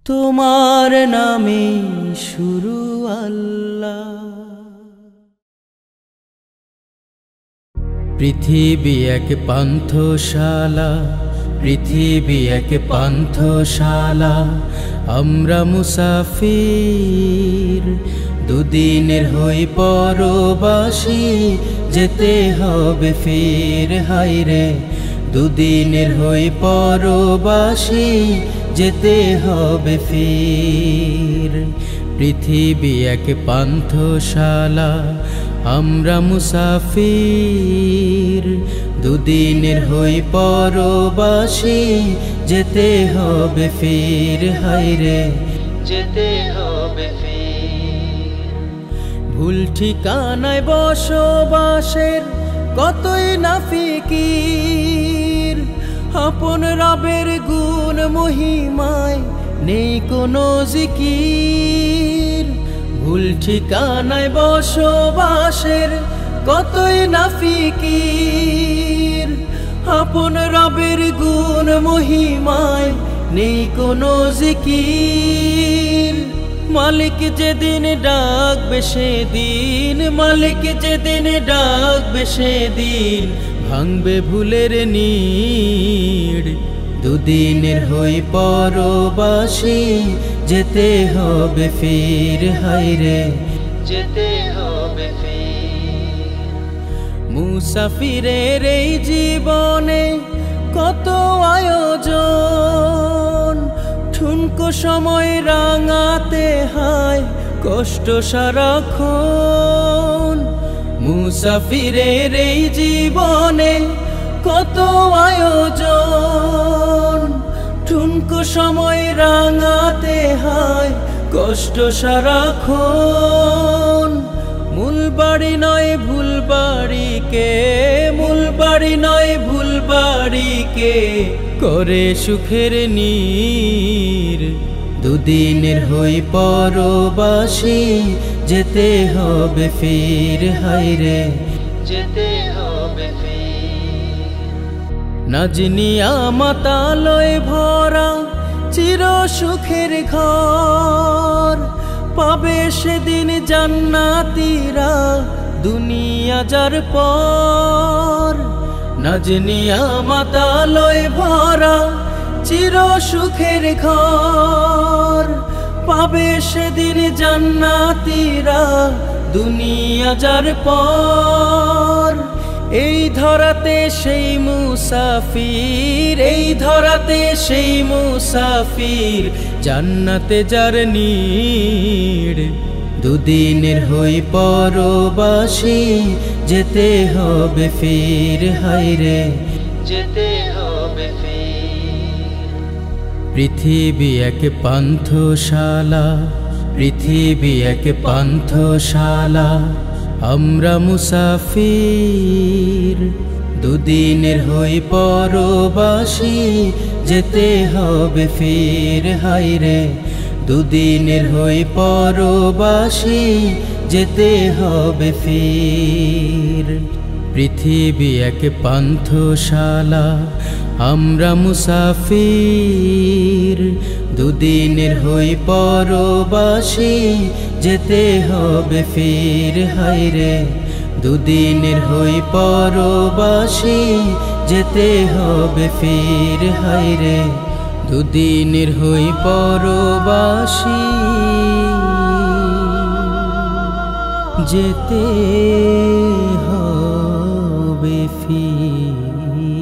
তোমার নামে শুরু আল্লাহ। পৃথিবী এক পান্থশালা, পৃথিবী এক পান্থশালা, আমরা মুসাফির, দুদিনের হই পরবাসী, যেতে হবে ফির। হায়রে দুদিনের হই পরবাসী, যেতে হবে ফির। পৃথিবী এক পান্থশালা, আমরা মুসাফির, দুদিনের হই পরবাসী, যেতে হবে ফির। হায়রে যেতে হবে ফির। ভুল ঠিকানায় বসবাসের কতই না ফিকির, আপন রবের গুণ মহিমায় নেই কোনো জিকির। ভুল ঠিকানায় বসবাসের কতই না ফিকির, আপন রবের গুণ মহিমায় নেই কোনো জিকির। মালিক যেদিন ডাকবে সেদিন, মালিক যেদিন ডাকবে সেদিন, ভাঙবে ভুলের নীড়। দুদিনের হই পরবাসী, যেতে হবে ফির। হায়রে যেতে হবে ফির। মুসাফিরের এই জীবনে কত আয়োজন, ঠুনকো সময় রাঙাতে হয় কষ্ট সারাক্ষণ। মুসাফিরের এই জীবনে কত আয়োজন, ঠুনকো সময় রাঙাতে হয় কষ্ট সারাক্ষণ। মূল বাড়ি নয় ভুল বাড়িকে, মূল বাড়ি নয় ভুল বাড়িকে করে সুখের নীর। দুদিনের হই পরবাসী, যেতে হবে ফির। হায়রে যেতে হবে ফির। নাজ নিয়ামতালয় ভরা চির সুখের ঘর, পাবে সেদিন জান্নাতীরা দুনিয়া যার পর। নাজ নিয়ামতালয় ভরা চির সুখের ঘর, পাবে সেদিন জান্নাতীরা দুনিয়া যার পর। এই ধরাতে সেই মুসাফির, এই ধরাতে সেই মুসাফির, জান্নাতে যার নীড়। দুদিনের হই পরবাসী, যেতে হবে ফির। হায়রে যেতে হবে ফির। পৃথিবী এক পান্থশালা, পৃথিবী এক পান্থশালা, আমরা মুসাফির, দুদিনের হই পরবাসী, যেতে হবে ফির। হায়রে দুদিনের হই পরবাসী, যেতে হবে ফির। পৃথিবী এক পান্থশালা, আমরা মুসাফির, দুদিনের হই পরবাসী, যেতে হবে ফির। হায়রে দুদিনের হই পরবাসী, যেতে হবে ফির। হায়রে দুদিনের হই পরবাসী, যেতে হবে ফির।